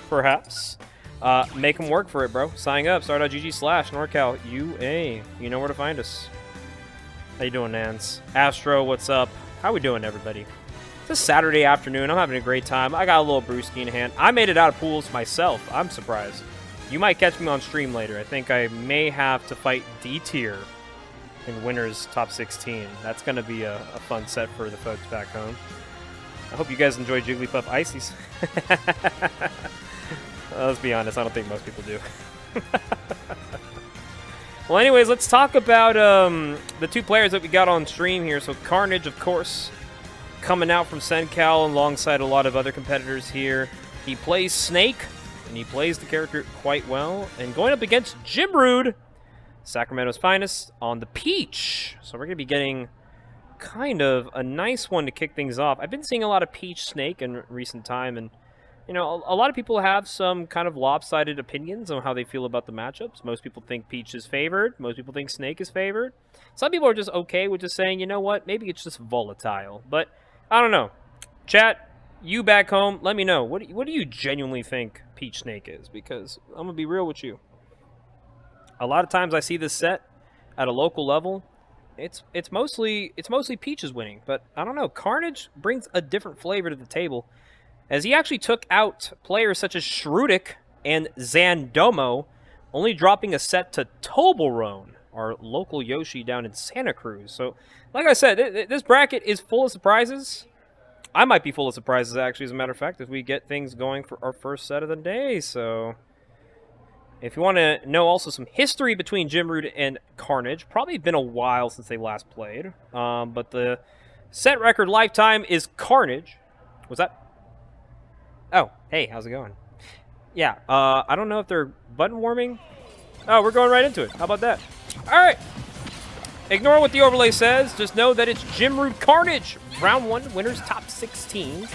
perhaps. Make them work for it, bro. Sign up, star.gg/NorCalUA. You know where to find us. How you doing, Nance? Astro, what's up? How we doing, everybody? It's a Saturday afternoon. I'm having a great time. I got a little brewski in hand. I made it out of pools myself. I'm surprised. You might catch me on stream later. I think I may have to fight D-tier in Winners Top 16. That's going to be a fun set for the folks back home. I hope you guys enjoy Jigglypuff Ices. Let's be honest, I don't think most people do. Well, anyways, let's talk about the two players that we got on stream here. So Carnage, of course, coming out from SenCal alongside a lot of other competitors here. He plays Snake, and he plays the character quite well. And going up against Jimrude, Sacramento's finest, on the Peach. So we're going to be getting kind of a nice one to kick things off. I've been seeing a lot of Peach Snake in recent time, and you know, a lot of people have some kind of lopsided opinions on how they feel about the matchups. Most people think Peach is favored. Most people think Snake is favored. Some people are just okay with just saying, you know what, maybe it's just volatile. But I don't know. Chat, you back home, let me know. What do you genuinely think Peach Snake is? Because I'm going to be real with you. A lot of times I see this set at a local level. It's mostly Peaches winning. But I don't know. Carnage brings a different flavor to the table, as he actually took out players such as Shrudik and Zandomo, only dropping a set to Toblerone, our local Yoshi down in Santa Cruz. So, like I said, this bracket is full of surprises. I might be full of surprises, actually, as a matter of fact, as we get things going for our first set of the day. So, if you want to know also some history between Jimrude and Carnage, probably been a while since they last played. But the set record lifetime is Carnage. Was that? Oh, hey, how's it going? Yeah, I don't know if they're button warming. Oh, we're going right into it. How about that? All right. Ignore what the overlay says. Just know that it's Jimrude Carnage. Round 1, winners top 16.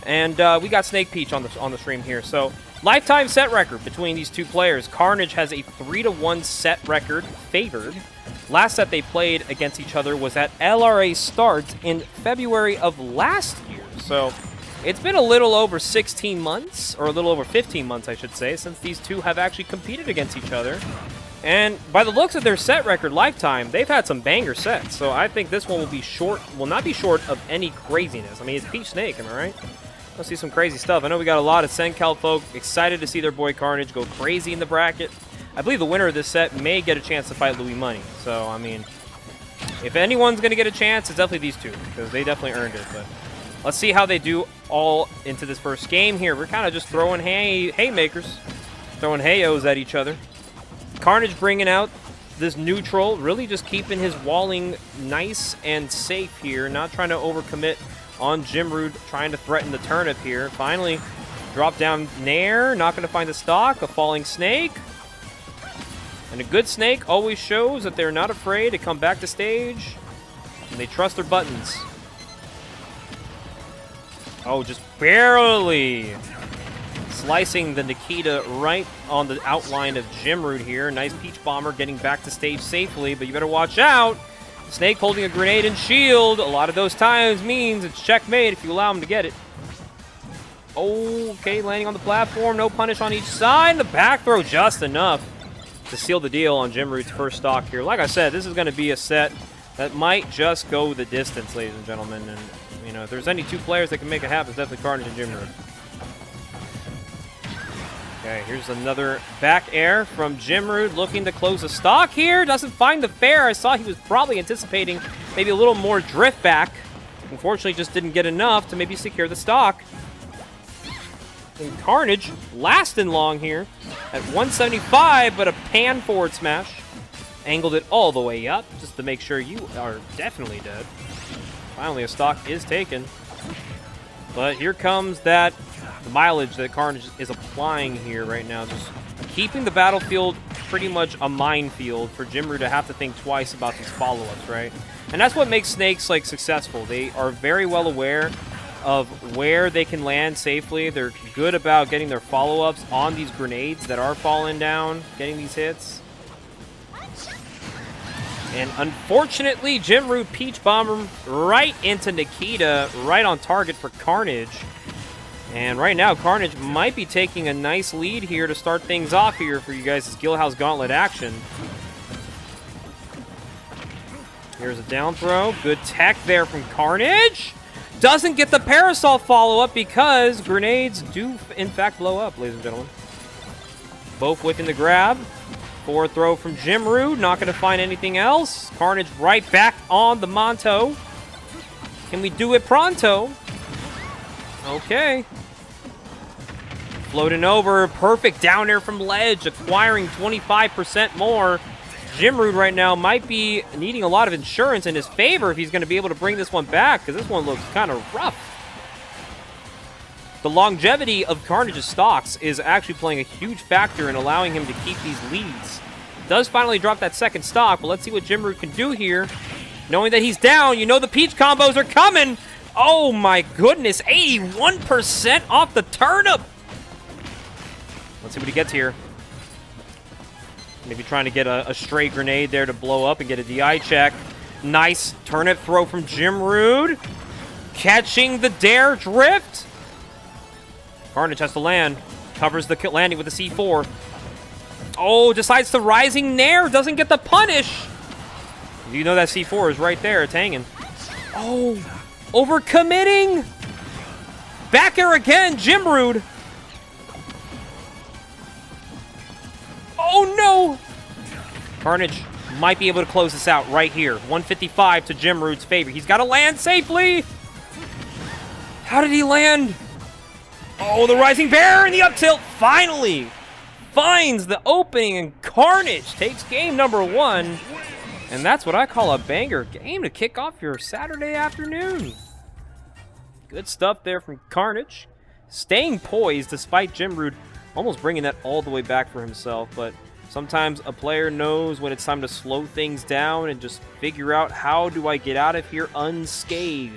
And we got Snake Peach on the stream here. So, lifetime set record between these two players. Carnage has a 3-1 set record favored. Last set they played against each other was at LRA Start in February of last year. So, it's been a little over 16 months, or a little over 15 months, I should say, since these two have actually competed against each other. And by the looks of their set record lifetime, they've had some banger sets. So I think this one will not be short of any craziness. I mean, it's Peach Snake, am I right? Let's see some crazy stuff. I know we got a lot of SenCal folk excited to see their boy Carnage go crazy in the bracket. I believe the winner of this set may get a chance to fight Louis Money. So, I mean, if anyone's going to get a chance, it's definitely these two, because they definitely earned it. But let's see how they do all into this first game here. We're kind of just throwing haymakers, throwing hayos at each other. Carnage bringing out this neutral, really just keeping his walling nice and safe here, not trying to overcommit on Jimrude, trying to threaten the turnip here. Finally, drop down Nair, not going to find the stock, a falling Snake. And a good Snake always shows that they're not afraid to come back to stage, and they trust their buttons. Oh, just barely slicing the Nikita right on the outline of Jimrude here. Nice Peach Bomber getting back to stage safely, but you better watch out. Snake holding a grenade and shield. A lot of those times means it's checkmate if you allow him to get it. Okay, landing on the platform. No punish on each side. The back throw just enough to seal the deal on Jimrude's first stock here. Like I said, this is going to be a set that might just go the distance, ladies and gentlemen. And you know, if there's any two players that can make it happen, it's definitely Carnage and Jimrude. Okay, here's another back air from Jimrude, looking to close the stock here. Doesn't find the fair. I saw he was probably anticipating maybe a little more drift back. Unfortunately, just didn't get enough to maybe secure the stock. And Carnage lasting long here at 175, but a pan forward smash. Angled it all the way up just to make sure you are definitely dead. Finally, a stock is taken. But here comes the mileage that Carnage is applying here right now. Just keeping the battlefield pretty much a minefield for Jimrude to have to think twice about these follow-ups, right? And that's what makes Snakes, like, successful. They are very well aware of where they can land safely. They're good about getting their follow-ups on these grenades that are falling down, getting these hits. And unfortunately, Jimrude Peach Bomber right into Nikita, right on target for Carnage. And right now, Carnage might be taking a nice lead here to start things off here for you guys' Guildhouse Gauntlet action. Here's a down throw. Good tech there from Carnage. Doesn't get the Parasol follow-up because grenades do, in fact, blow up, ladies and gentlemen. Both whipping the grab. Forward throw from Jimrude. Not going to find anything else. Carnage right back on the Monto. Can we do it pronto? Okay. Floating over. Perfect down air from ledge. Acquiring 25% more. Jimrude right now might be needing a lot of insurance in his favor if he's going to be able to bring this one back, because this one looks kind of rough. The longevity of Carnage's stocks is actually playing a huge factor in allowing him to keep these leads. Does finally drop that second stock, but let's see what Jimrude can do here. Knowing that he's down, you know the Peach combos are coming. Oh my goodness, 81% off the turnip. Let's see what he gets here. Maybe trying to get a stray grenade there to blow up and get a DI check. Nice turnip throw from Jimrude. Catching the dare drift. Carnage has to land. Covers the landing with the C4. Oh, decides to rising nair. Doesn't get the punish. You know that C4 is right there. It's hanging. Oh, overcommitting. Back air again, Jimrude. Oh, no! Carnage might be able to close this out right here. 155 to Jimrude's favor. He's got to land safely. How did he land? Oh, the Rising Bear and the up tilt finally finds the opening, and Carnage takes game number 1. And that's what I call a banger game to kick off your Saturday afternoon. Good stuff there from Carnage. Staying poised despite Jimrude almost bringing that all the way back for himself, but sometimes a player knows when it's time to slow things down and just figure out how do I get out of here unscathed.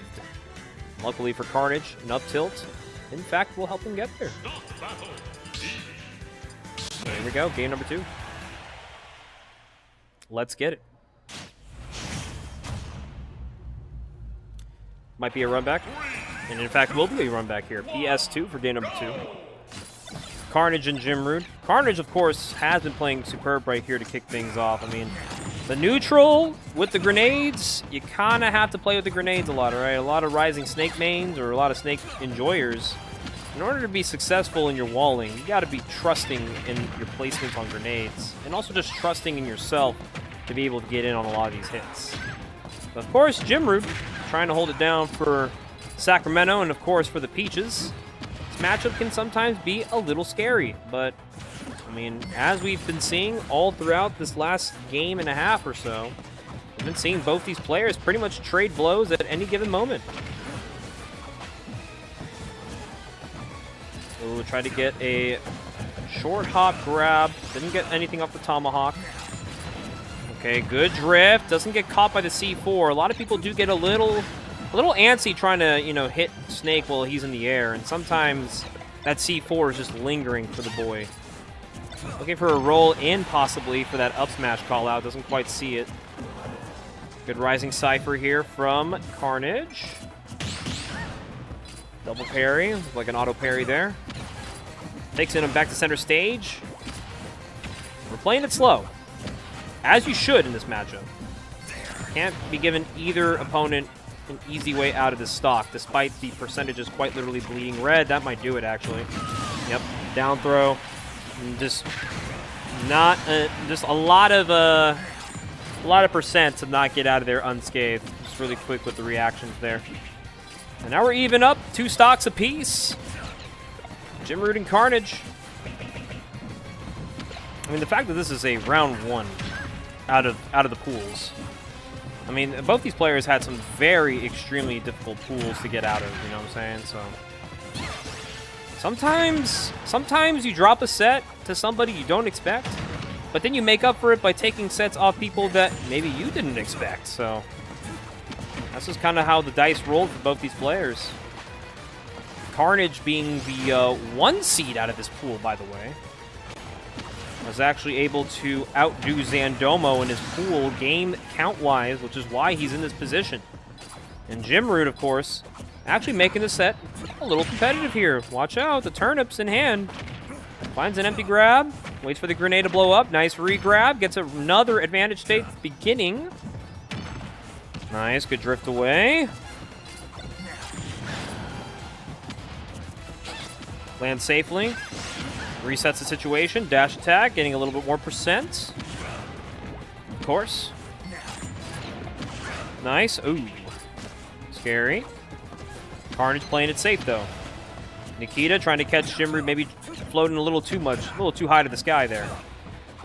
Luckily for Carnage, an up tilt, in fact, will help him get there. So here we go, game number 2. Let's get it. Might be a run back, and in fact will be a run back here. PS2 for game number 2. Carnage and Jimrude. Carnage, of course, has been playing superb right here to kick things off. I mean, the neutral with the grenades, you kind of have to play with the grenades a lot, right? A lot of rising snake mains or a lot of snake enjoyers. In order to be successful in your walling, you got to be trusting in your placements on grenades, and also just trusting in yourself to be able to get in on a lot of these hits. But of course, Jimrude trying to hold it down for Sacramento and, of course, for the Peaches. Matchup can sometimes be a little scary, but I mean, as we've been seeing all throughout this last game and a half or so, we've been seeing both these players pretty much trade blows at any given moment. Ooh, tried to get a short hop grab, didn't get anything off the tomahawk. Okay, good drift, doesn't get caught by the C4. A lot of people do get a little antsy trying to, you know, hit Snake while he's in the air, and sometimes that C4 is just lingering for the boy. Looking for a roll in, possibly, for that up smash call-out. Doesn't quite see it. Good rising Cypher here from Carnage. Double parry, like an auto parry there. Takes him back to center stage. We're playing it slow, as you should in this matchup. Can't be given either opponent an easy way out of this stock, despite the percentages quite literally bleeding red. That might do it, actually. Yep, down throw. And just not just a lot of percent to not get out of there unscathed. Just really quick with the reactions there. And now we're even up, 2 stocks apiece. Jimrude and Carnage. I mean, the fact that this is a round 1 out of the pools. I mean, both these players had some very extremely difficult pools to get out of, you know what I'm saying? So sometimes you drop a set to somebody you don't expect, but then you make up for it by taking sets off people that maybe you didn't expect. So that's just kind of how the dice rolled for both these players. Carnage being the 1 seed out of this pool, by the way, was actually able to outdo Zandomo in his pool game count-wise, which is why he's in this position. And Jimrude, of course, actually making the set a little competitive here. Watch out, the turnips in hand. Finds an empty grab, waits for the grenade to blow up. Nice re-grab, gets another advantage state at the beginning. Nice, good drift away. Lands safely. Resets the situation. Dash attack, getting a little bit more percent. Of course. Nice. Ooh. Scary. Carnage playing it safe, though. Nikita trying to catch Jimrude, maybe floating a little too much, a little too high to the sky there.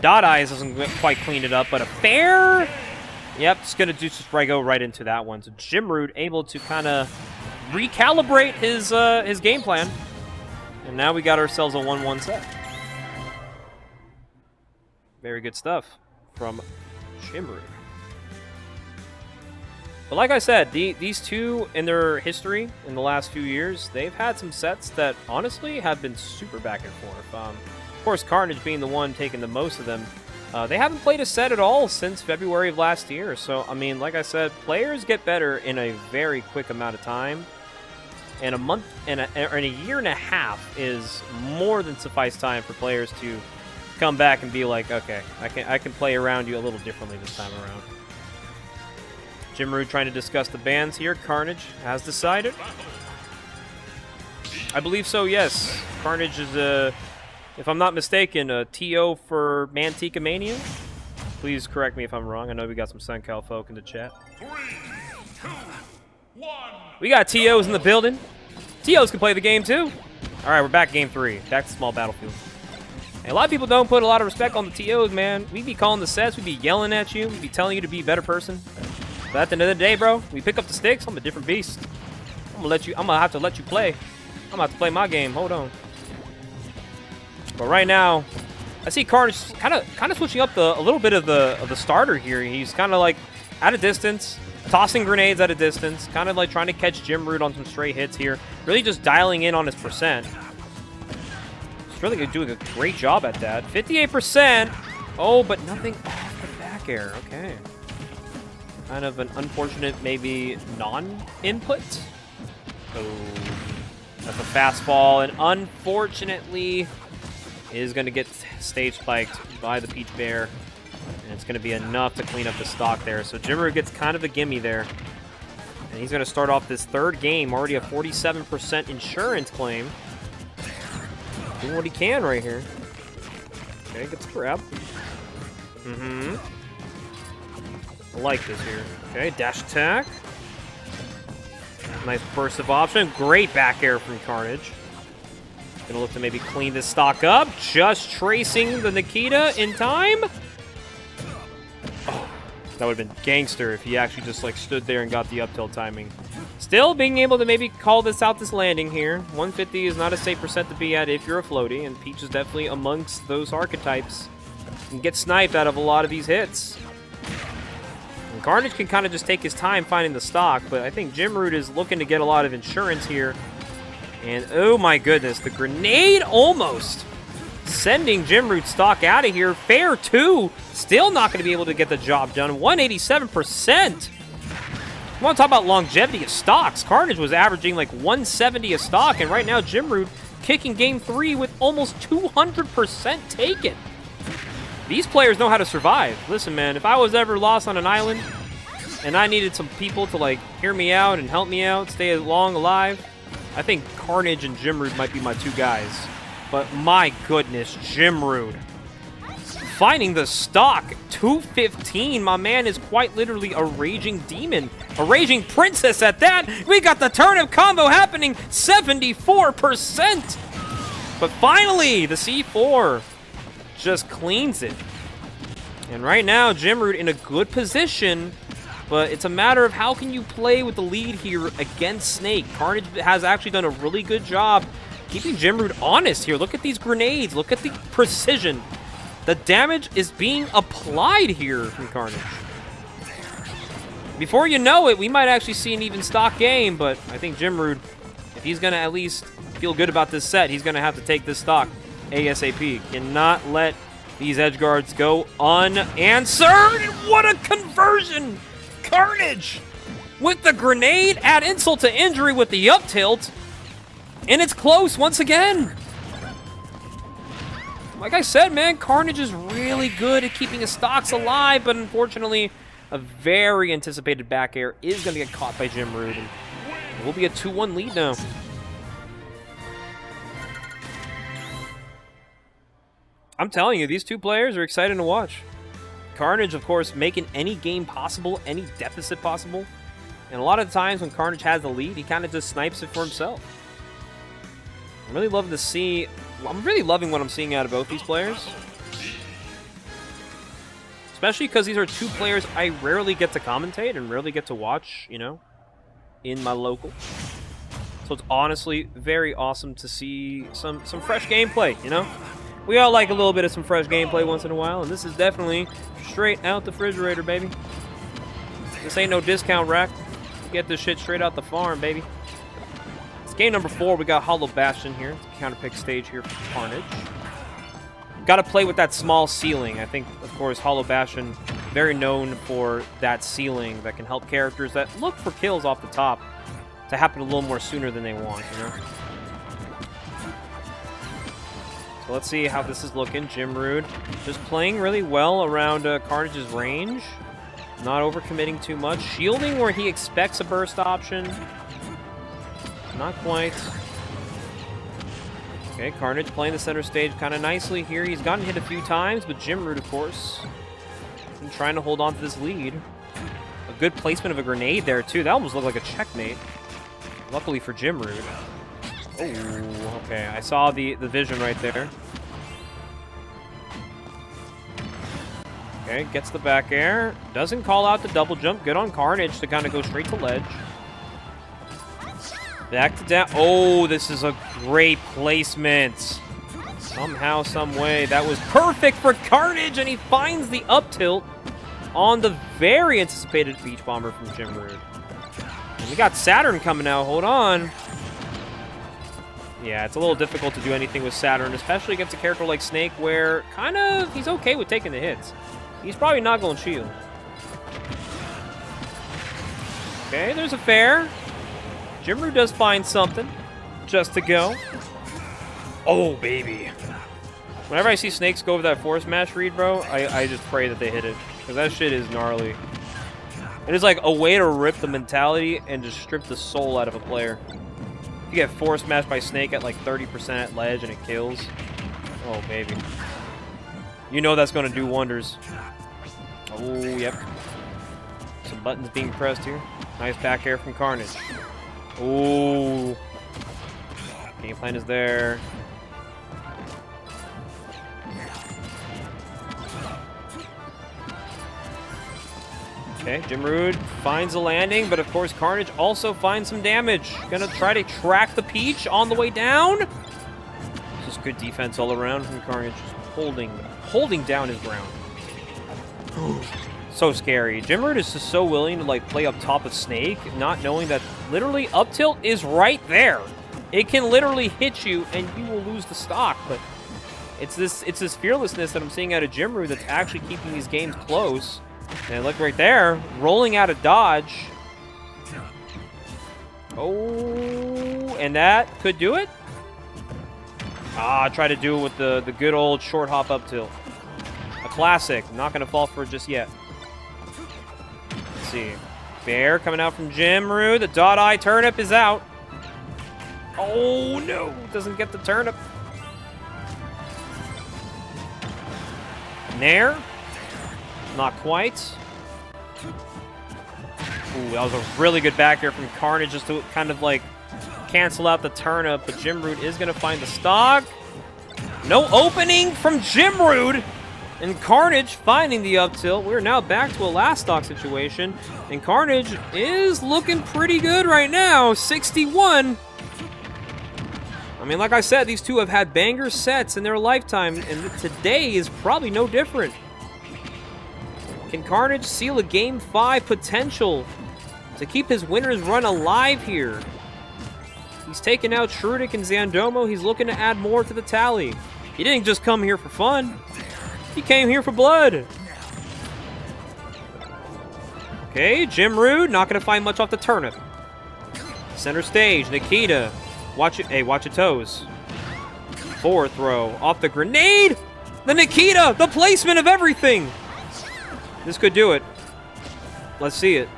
Dot Eyes doesn't quite clean it up, but a fair... Yep, it's going to just go right into that one. So Jimrude able to kind of recalibrate his game plan. And now we got ourselves a 1-1 set. Very good stuff from Jimrude. But like I said, these two in their history in the last few years, they've had some sets that honestly have been super back and forth. Of course, Carnage being the one taking the most of them. They haven't played a set at all since February of last year. So, I mean, like I said, players get better in a very quick amount of time. And a month and a year and a half is more than suffice time for players to come back and be like, okay, I can play around you a little differently this time around. Jimrude trying to discuss the bans here. Carnage has decided. I believe so, yes. Carnage is, if I'm not mistaken, a TO for Mantica Mania. Please correct me if I'm wrong. I know we got some SunCal folk in the chat. 3, 2, 1. We got TOs in the building. TOs can play the game too. All right, we're back game 3. Back to small battlefield. And a lot of people don't put a lot of respect on the TOs, man. We be calling the sets. We be yelling at you. We be telling you to be a better person. But at the end of the day, bro, we pick up the sticks. I'm a different beast. I'm gonna have to let you play. I'm gonna have to play my game. Hold on. But right now, I see Carnage kind of switching up a little bit of the starter here. He's kind of like at a distance, tossing grenades at a distance, kind of like trying to catch Jimrude on some stray hits here. Really just dialing in on his percent. He's really doing a great job at that. 58%. Oh, but nothing off the back air. Okay. Kind of an unfortunate, maybe non-input. Oh, that's a fastball, and unfortunately is going to get stage spiked by the Peach Bear, and it's going to be enough to clean up the stock there. So Jimrude gets kind of a gimme there, and he's going to start off this third game, already a 47% insurance claim. Doing what he can right here. Okay, gets a grab. I like this here. Okay, dash attack. Nice burst of option. Great back air from Carnage. Gonna look to maybe clean this stock up. Just tracing the Nikita in time. Oh, that would have been gangster if he actually just like stood there and got the up tilt timing. Still being able to maybe call this landing here. 150 is not a safe percent to be at if you're a floaty, and Peach is definitely amongst those archetypes. You can get sniped out of a lot of these hits. And Carnage can kind of just take his time finding the stock, but I think Jimrude is looking to get a lot of insurance here. And oh my goodness, the grenade almost sending Jimrude stock out of here. Fair 2, still not going to be able to get the job done. 187%. I want to talk about longevity of stocks. Carnage was averaging like 170 a stock, and right now Jimrude kicking game 3 with almost 200% taken. These players know how to survive. Listen, man, if I was ever lost on an island and I needed some people to like hear me out and help me out, stay long alive, I think Carnage and Jimrude might be my two guys. But my goodness, Jimrude finding the stock. 215. My man is quite literally a raging demon. A raging princess at that. We got the turnip combo happening. 74%. But finally, the C4 just cleans it. And right now, Jimrude in a good position. But it's a matter of how can you play with the lead here against Snake. Carnage has actually done a really good job keeping Jimrude honest here. Look at these grenades. Look at the precision. The damage is being applied here from Carnage. Before you know it, we might actually see an even stock game, but I think Jimrude, if he's going to at least feel good about this set, he's going to have to take this stock ASAP. Cannot let these edge guards go unanswered. What a conversion! Carnage with the grenade. Add insult to injury with the up tilt. And it's close once again. Like I said, man, Carnage is really good at keeping his stocks alive, but unfortunately, a very anticipated back air is going to get caught by Jimrude. And it will be a 2-1 lead now. I'm telling you, these two players are exciting to watch. Carnage, of course, making any game possible, any deficit possible. And a lot of the times when Carnage has the lead, he kind of just snipes it for himself. I'm really loving to see... I'm really loving what I'm seeing out of both these players. Especially because these are two players I rarely get to commentate and rarely get to watch, you know, in my local. So it's honestly very awesome to see some fresh gameplay, you know? We all like a little bit of some fresh gameplay once in a while, and this is definitely straight out the refrigerator, baby. This ain't no discount rack. Get this shit straight out the farm, baby. Game number 4, we got Hollow Bastion here. Counter pick stage here for Carnage. Got to play with that small ceiling. I think, of course, Hollow Bastion, very known for that ceiling that can help characters that look for kills off the top to happen a little more sooner than they want, you know? So let's see how this is looking. Jimrude just playing really well around Carnage's range. Not overcommitting too much. Shielding where he expects a burst option. Not quite. Okay, Carnage playing the center stage kind of nicely here. He's gotten hit a few times, but Jimrude, of course, been trying to hold on to this lead. A good placement of a grenade there, too. That almost looked like a checkmate. Luckily for Jimrude. Oh, okay. I saw the vision right there. Okay, gets the back air. Doesn't call out the double jump. Good on Carnage to kind of go straight to ledge. Back to down. Oh, this is a great placement. Somehow, some way, that was perfect for Carnage, and he finds the up tilt on the very anticipated Beach Bomber from Jimrude. And we got Saturn coming out. Hold on. Yeah, it's a little difficult to do anything with Saturn, especially against a character like Snake, where kind of he's okay with taking the hits. He's probably not going to shield. Okay, there's a fair. Jimrude does find something just to go. Oh, baby. Whenever I see Snakes go over that force mash read, bro, I just pray that they hit it. Because that shit is gnarly. It is like a way to rip the mentality and just strip the soul out of a player. If you get force mashed by Snake at like 30% at ledge and it kills. Oh, baby. You know that's going to do wonders. Oh, yep. Some buttons being pressed here. Nice back air from Carnage. Ooh. Game plan is there. Okay, Jimrude finds a landing, but of course Carnage also finds some damage. Gonna try to track the Peach on the way down. Just good defense all around from Carnage. Holding down his ground. So scary. Jimrude is just so willing to like play up top of Snake, not knowing that literally up tilt is right there. It can literally hit you and you will lose the stock. But it's this fearlessness that I'm seeing out of Jimrude that's actually keeping these games close. And look right there, rolling out of dodge. Oh, and that could do it. Ah, try to do it with the good old short hop up tilt. A classic. Not going to fall for it just yet. Let's see. Bear coming out from Jimrude. The dot eye turnip is out. Oh, no. Doesn't get the turnip. Nair. Not quite. Ooh, that was a really good back here from Carnage just to kind of like cancel out the turnip. But Jimrude is going to find the stock. No opening from Jimrude. And Carnage finding the up tilt. We're now back to a last stock situation. And Carnage is looking pretty good right now. 61. I mean, like I said, these two have had banger sets in their lifetime. And today is probably no different. Can Carnage seal a Game 5 potential to keep his winner's run alive here? He's taken out Shrudik and Zandomo. He's looking to add more to the tally. He didn't just come here for fun. He came here for blood. Okay, Jimrude, not going to find much off the turnip. Center stage, Nikita. Watch it. Hey, watch your toes. Forward throw. Off the grenade. The Nikita, the placement of everything. This could do it. Let's see it.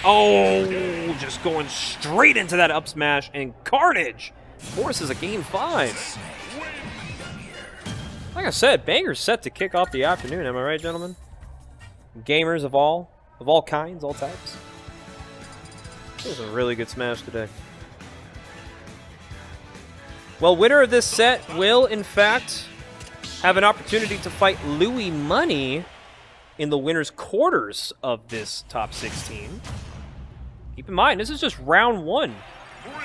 Oh, just going straight into that up smash. And Carnage forces a game 5. Like I said, bangers set to kick off the afternoon. Am I right, gentlemen? Gamers of all kinds, all types. This is a really good smash today. Well, winner of this set will, in fact, have an opportunity to fight Louis Money in the winner's quarters of this top 16. Keep in mind, this is just round 1.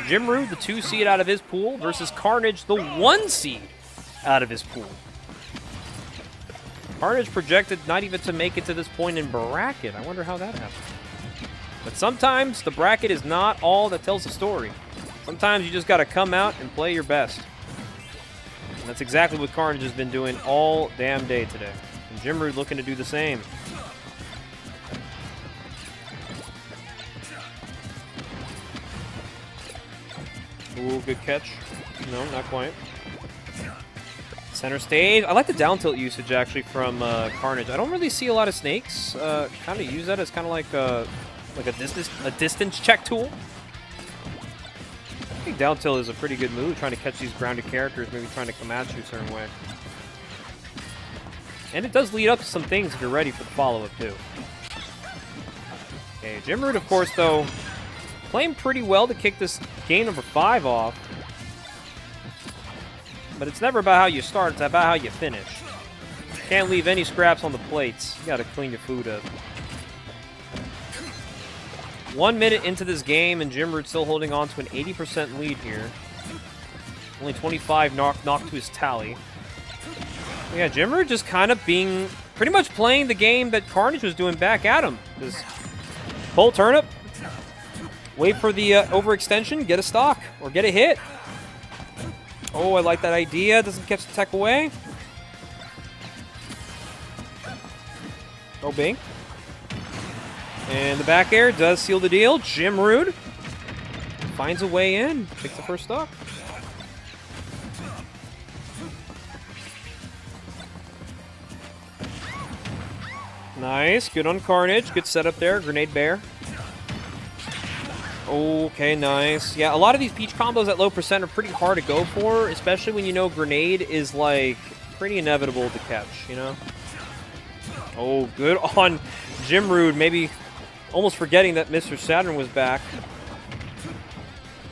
Jimrude, the 2 seed out of his pool, versus Carnage, the 1 seed out of his pool. Carnage projected not even to make it to this point in bracket. I wonder how that happened. But sometimes the bracket is not all that tells the story. Sometimes you just got to come out and play your best. And that's exactly what Carnage has been doing all damn day today. And Jimrude looking to do the same. Ooh, good catch. No, not quite. Center stage. I like the down tilt usage actually from Carnage. I don't really see a lot of snakes kind of use that as kind of like a distance check tool. I think down tilt is a pretty good move, trying to catch these grounded characters, maybe trying to come at you a certain way. And it does lead up to some things if you're ready for the follow-up too. Okay, Jimrude, of course, though, playing pretty well to kick this game number 5 off. But it's never about how you start, it's about how you finish. Can't leave any scraps on the plates. You gotta clean your food up. 1 minute into this game, and Jimrude still holding on to an 80% lead here. Only 25 knocked to his tally. But yeah, Jimrude just kind of being pretty much playing the game that Carnage was doing back at him. Just pull turnip, wait for the overextension, get a stock, or get a hit. Oh, I like that idea. Doesn't catch the tech away. Oh, bing. And the back air does seal the deal. Jimrude finds a way in. Takes the first stock. Nice. Good on Carnage. Good setup there. Grenade bear. Okay, nice. Yeah, a lot of these Peach combos at low percent are pretty hard to go for, especially when you know Grenade is, like, pretty inevitable to catch, you know? Oh, good on Jimrude. Maybe almost forgetting that Mr. Saturn was back.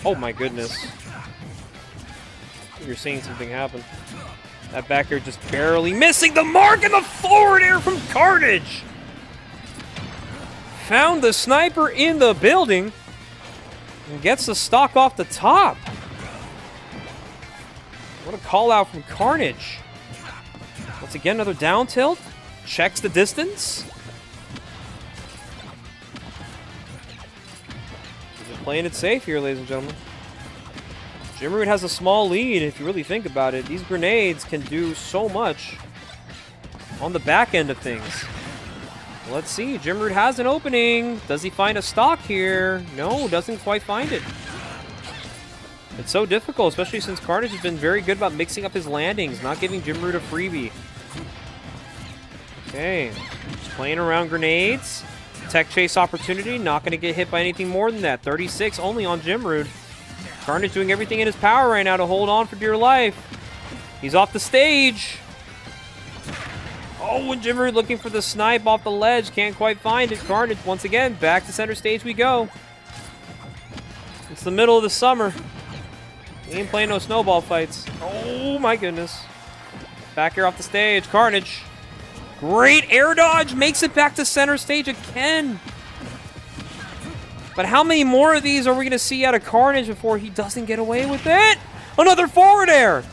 Oh, my goodness. You're seeing something happen. That back air just barely missing the mark, and the forward air from Carnage! Found the sniper in the building. And gets the stock off the top. What a call out from Carnage. Once again, another down tilt. Checks the distance. Just playing it safe here, ladies and gentlemen. Jimrude has a small lead if you really think about it. These grenades can do so much on the back end of things. Let's see. Jimrude has an opening. Does he find a stock here? No, doesn't quite find it. It's so difficult, especially since Carnage has been very good about mixing up his landings, not giving Jimrude a freebie. Okay. Just playing around grenades. Tech chase opportunity. Not going to get hit by anything more than that. 36 only on Jimrude. Carnage doing everything in his power right now to hold on for dear life. He's off the stage. Oh, and Jimrude looking for the snipe off the ledge. Can't quite find it. Carnage, once again, back to center stage we go. It's the middle of the summer. We ain't playing no snowball fights. Oh, my goodness. Back here off the stage. Carnage. Great air dodge. Makes it back to center stage again. But how many more of these are we going to see out of Carnage before he doesn't get away with it? Another forward air.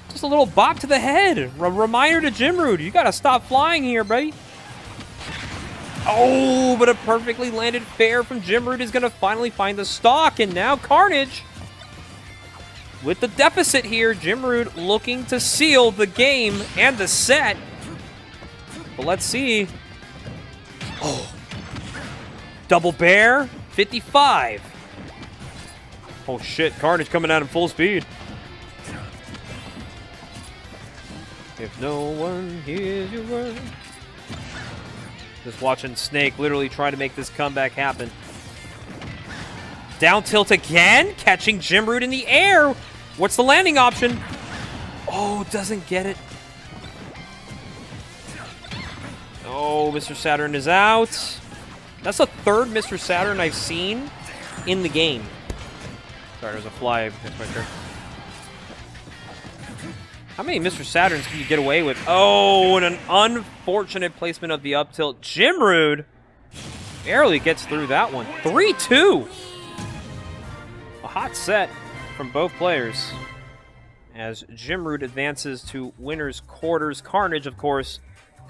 Just a little bop to the head. A reminder to Jimrude, you gotta stop flying here, buddy. Oh, but a perfectly landed fair from Jimrude is gonna finally find the stock, and now Carnage with the deficit here. Jimrude looking to seal the game and the set. But let's see. Oh. Double bear, 55. Oh shit, Carnage coming out in full speed. If no one hears your word. Just watching Snake literally try to make this comeback happen. Down tilt again, catching Jimrude in the air. What's the landing option? Oh, doesn't get it. Oh, Mr. Saturn is out. That's the third Mr. Saturn I've seen in the game. Sorry, there's a fly. That's my turn. How many Mr. Saturns can you get away with? Oh, and an unfortunate placement of the up tilt. Jimrude barely gets through that one. 3-2. A hot set from both players as Jimrude advances to winner's quarters. Carnage, of course,